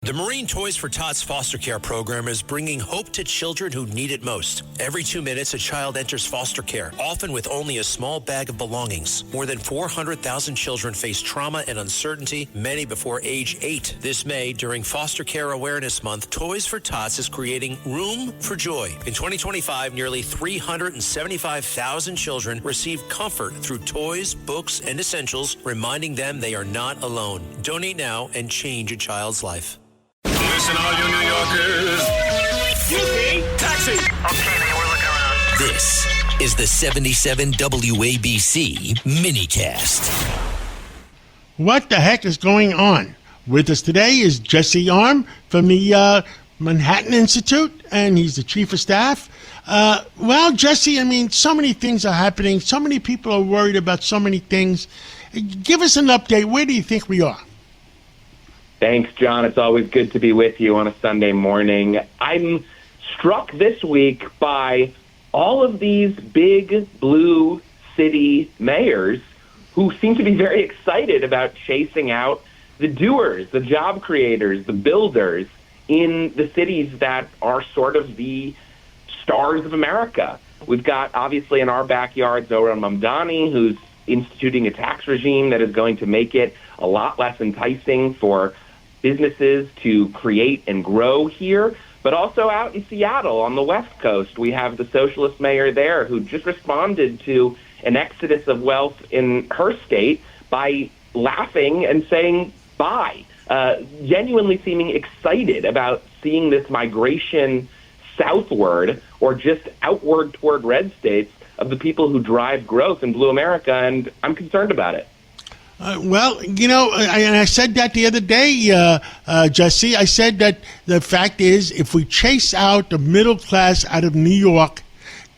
The Marine Toys for Tots foster care program is bringing hope to children who need it most. Every 2 minutes, a child enters foster care, often with only a small bag of belongings. More than 400,000 children face trauma and uncertainty, many before age 8. This May, during Foster Care Awareness Month, Toys for Tots is creating Room for Joy. In 2025, nearly 375,000 children received comfort through toys, books, and essentials, reminding them they are not alone. Donate now and change a child's life. Listen, all you New Yorkers. Taxi. Okay, man, we're looking around. This is the 77 WABC minicast. What the heck is going on? With us today is Jesse Arm from the Manhattan Institute, and he's the chief of staff. Well, Jesse, I mean, so many things are happening. So many people are worried about so many things. Give us an update. Where do you think we are? Thanks, John. It's always good to be with you on a Sunday morning. I'm struck this week by all of these big blue city mayors who seem to be very excited about chasing out the doers, the job creators, the builders in the cities that are sort of the stars of America. We've got, obviously, in our backyard, Zohran Mamdani, who's instituting a tax regime that is going to make it a lot less enticing for businesses to create and grow here. But also out in Seattle on the West Coast, we have the socialist mayor there who just responded to an exodus of wealth in her state by laughing and saying bye, genuinely seeming excited about seeing this migration southward or just outward toward red states of the people who drive growth in blue America, and I'm concerned about it. Well, you know, I said that the other day, Jesse. I said that the fact is, if we chase out the middle class out of New York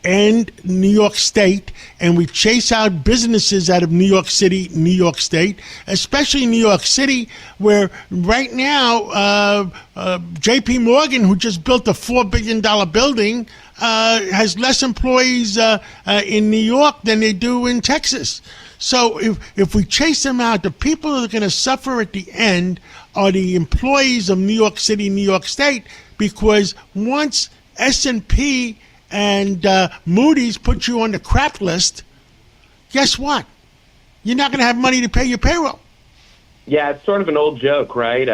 and New York State, and we chase out businesses out of New York City, New York State, especially New York City, where right now J.P. Morgan, who just built a $4 billion building, has less employees in New York than they do in Texas. So if we chase them out, the people that are going to suffer at the end are the employees of New York City, New York State, because once S&P and Moody's put you on the crap list, guess what? You're not going to have money to pay your payroll. Yeah, it's sort of an old joke, right?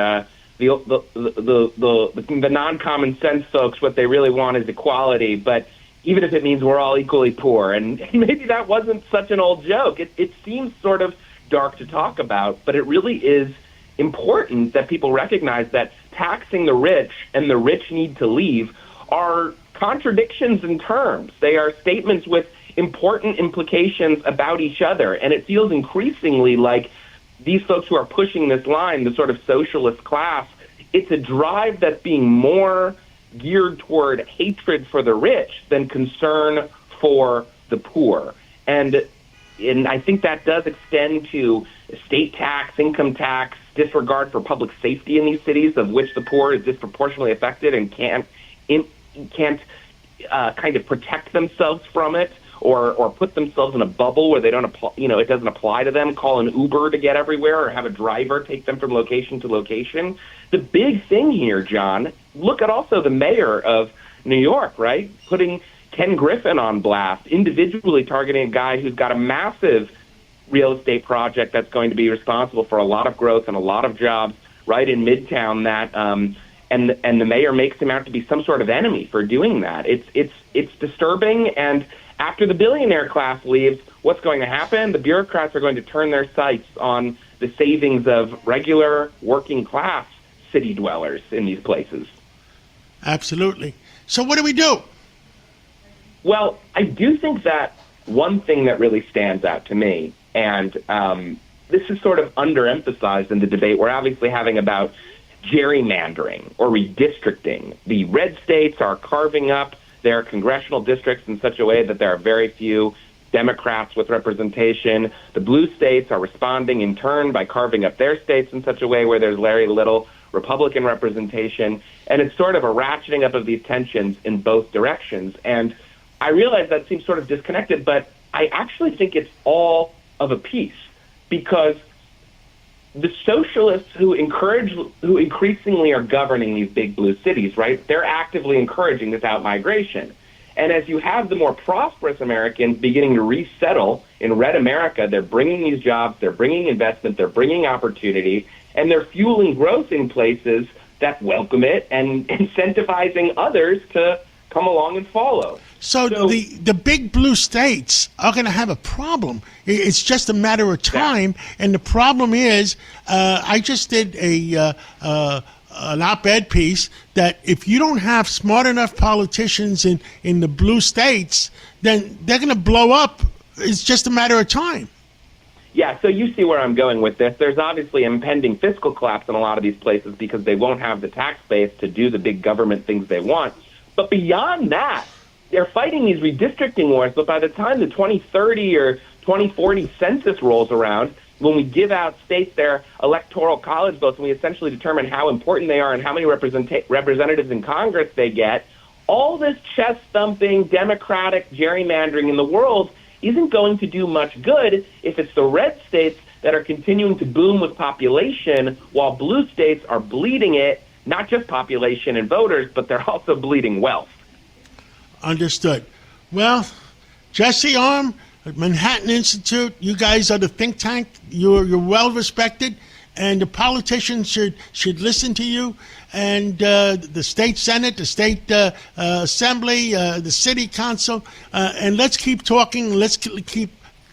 The non-common sense folks, what they really want is equality, but even if it means we're all equally poor. And maybe that wasn't such an old joke. It seems sort of dark to talk about, but it really is important that people recognize that taxing the rich and the rich need to leave are contradictions in terms. They are statements with important implications about each other. And it feels increasingly like these folks who are pushing this line, the sort of socialist class, it's a drive that's being more geared toward hatred for the rich than concern for the poor. And I think that does extend to estate tax, income tax, disregard for public safety in these cities, of which the poor is disproportionately affected and can't kind of protect themselves from it, or put themselves in a bubble where they don't it doesn't apply to them, call an Uber to get everywhere or have a driver take them from location to location. The big thing here, John, look at also the mayor of New York, right? Putting Ken Griffin on blast, individually targeting a guy who's got a massive real estate project that's going to be responsible for a lot of growth and a lot of jobs right in Midtown, that and the mayor makes him out to be some sort of enemy for doing that. It's disturbing. And after the billionaire class leaves, what's going to happen? The bureaucrats are going to turn their sights on the savings of regular working class city dwellers in these places. Absolutely. So what do we do? Well, I do think that one thing that really stands out to me, and this is sort of underemphasized in the debate we're obviously having about gerrymandering or redistricting. The red states are carving up their congressional districts in such a way that there are very few Democrats with representation. The blue states are responding in turn by carving up their states in such a way where there's very little Republican representation. And it's sort of a ratcheting up of these tensions in both directions. And I realize that seems sort of disconnected, but I actually think it's all of a piece, because the socialists who increasingly are governing these big blue cities, right? They're actively encouraging this out-migration. And as you have the more prosperous Americans beginning to resettle in red America, they're bringing these jobs, they're bringing investment, they're bringing opportunity, and they're fueling growth in places that welcome it and incentivizing others to come along and follow. So the big blue states are going to have a problem. It's just a matter of time. And the problem is, I just did an op-ed piece that if you don't have smart enough politicians in the blue states, then they're going to blow up. It's just a matter of time. Yeah, so you see where I'm going with this. There's obviously impending fiscal collapse in a lot of these places because they won't have the tax base to do the big government things they want. But beyond that, they're fighting these redistricting wars, but by the time the 2030 or 2040 census rolls around, when we give out states their electoral college votes and we essentially determine how important they are and how many representatives in Congress they get, all this chest-thumping, democratic gerrymandering in the world isn't going to do much good if it's the red states that are continuing to boom with population while blue states are bleeding it, not just population and voters, but they're also bleeding wealth. Understood. Well, Jesse Arm, Manhattan Institute, you guys are the think tank. You're well respected, and the politicians should listen to you. And the state senate, the state assembly, the city council, and let's keep talking. Let's keep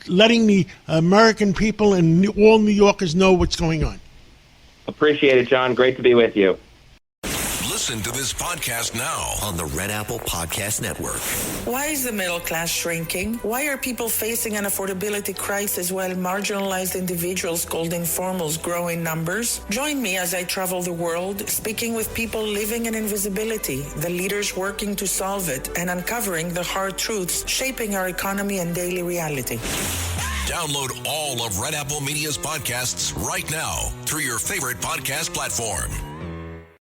letting the American people and all New Yorkers know what's going on. Appreciate it, John. Great to be with you. Listen to this podcast now on the Red Apple Podcast Network. Why is the middle class shrinking? Why are people facing an affordability crisis while marginalized individuals called informals grow in numbers? Join me as I travel the world, speaking with people living in invisibility, the leaders working to solve it, and uncovering the hard truths shaping our economy and daily reality. Download all of Red Apple Media's podcasts right now through your favorite podcast platform.